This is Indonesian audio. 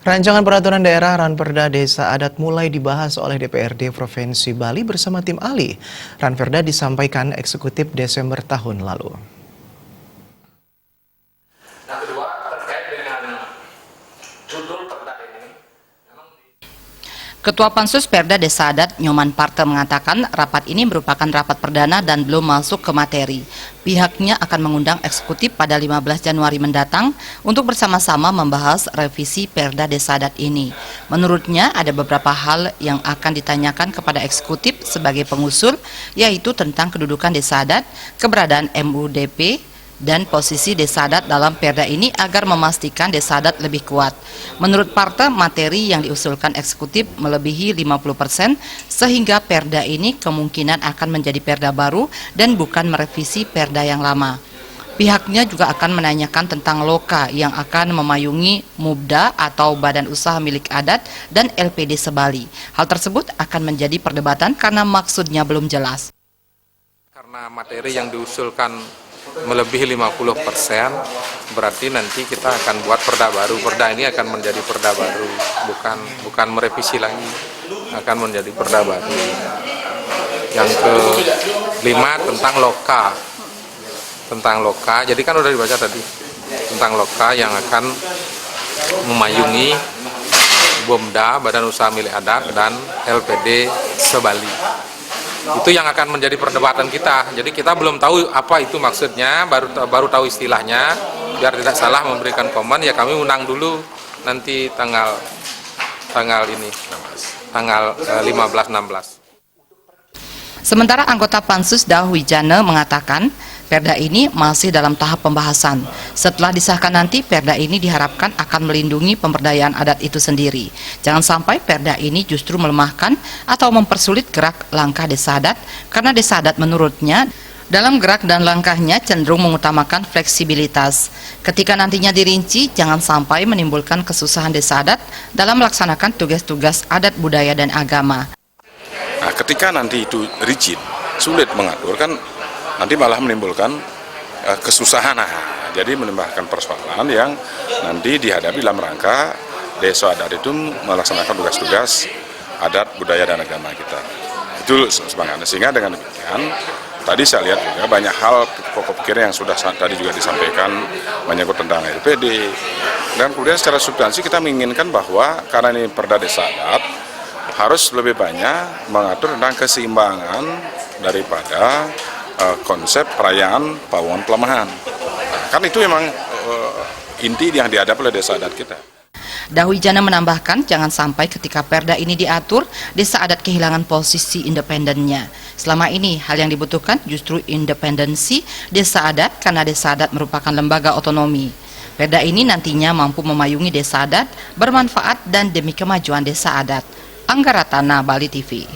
Rancangan peraturan daerah Ranperda Desa Adat mulai dibahas oleh DPRD Provinsi Bali bersama tim ahli. Ranperda disampaikan eksekutif Desember tahun lalu. Yang kedua, terkait dengan judul perda ini. Ketua Pansus Perda Desa Adat Nyoman Parte mengatakan rapat ini merupakan rapat perdana dan belum masuk ke materi. Pihaknya akan mengundang eksekutif pada 15 Januari mendatang untuk bersama-sama membahas revisi Perda Desa Adat ini. Menurutnya ada beberapa hal yang akan ditanyakan kepada eksekutif sebagai pengusul, yaitu tentang kedudukan Desa Adat, keberadaan MUDP, dan posisi Desa Adat dalam Perda ini agar memastikan Desa Adat lebih kuat. Menurut Parte, materi yang diusulkan eksekutif melebihi 50%, sehingga Perda ini kemungkinan akan menjadi Perda baru dan bukan merevisi Perda yang lama. Pihaknya juga akan menanyakan tentang loka yang akan memayungi MUBDA atau Badan Usaha Milik Adat dan LPD Sebali. Hal tersebut akan menjadi perdebatan karena maksudnya belum jelas. Karena materi yang diusulkan melebihi 50%, berarti nanti kita akan buat perda baru. Perda ini akan menjadi perda baru, bukan merevisi lagi, akan menjadi perda baru. Yang kelima tentang loka, jadi kan udah dibaca tadi tentang loka yang akan memayungi BUMDA, Badan Usaha Milik Adat, dan LPD Sebali. Itu yang akan menjadi perdebatan kita. Jadi kita belum tahu apa itu maksudnya, baru tahu istilahnya. Biar tidak salah memberikan komen, ya kami undang dulu nanti tanggal 15-16. Sementara anggota Pansus Dahwijana mengatakan Perda ini masih dalam tahap pembahasan. Setelah disahkan nanti, Perda ini diharapkan akan melindungi pemberdayaan adat itu sendiri. Jangan sampai Perda ini justru melemahkan atau mempersulit gerak langkah Desa Adat, karena Desa Adat menurutnya dalam gerak dan langkahnya cenderung mengutamakan fleksibilitas. Ketika nantinya dirinci, jangan sampai menimbulkan kesusahan Desa Adat dalam melaksanakan tugas-tugas adat, budaya, dan agama. Nah, ketika nanti itu rigid, sulit mengatur, kan nanti malah menimbulkan kesusahan. Jadi menimbulkan persoalan yang nanti dihadapi dalam rangka Desa Adat itu melaksanakan tugas-tugas adat, budaya, dan agama kita. Itu semangatnya. Sehingga dengan demikian, tadi saya lihat juga banyak hal pokok pikiran yang sudah tadi juga disampaikan menyangkut tentang LPD. Dan kemudian secara substansi kita menginginkan bahwa karena ini Perda Desa Adat, harus lebih banyak mengatur tentang keseimbangan daripada konsep perayaan Pawongan Pelemahan. Kan itu memang inti yang dihadapi oleh Desa Adat kita. Dahwijana menambahkan jangan sampai ketika Perda ini diatur, Desa Adat kehilangan posisi independennya. Selama ini hal yang dibutuhkan justru independensi Desa Adat, karena Desa Adat merupakan lembaga otonomi. Perda ini nantinya mampu memayungi Desa Adat, bermanfaat dan demi kemajuan Desa Adat. Angga Ratana, Bali TV.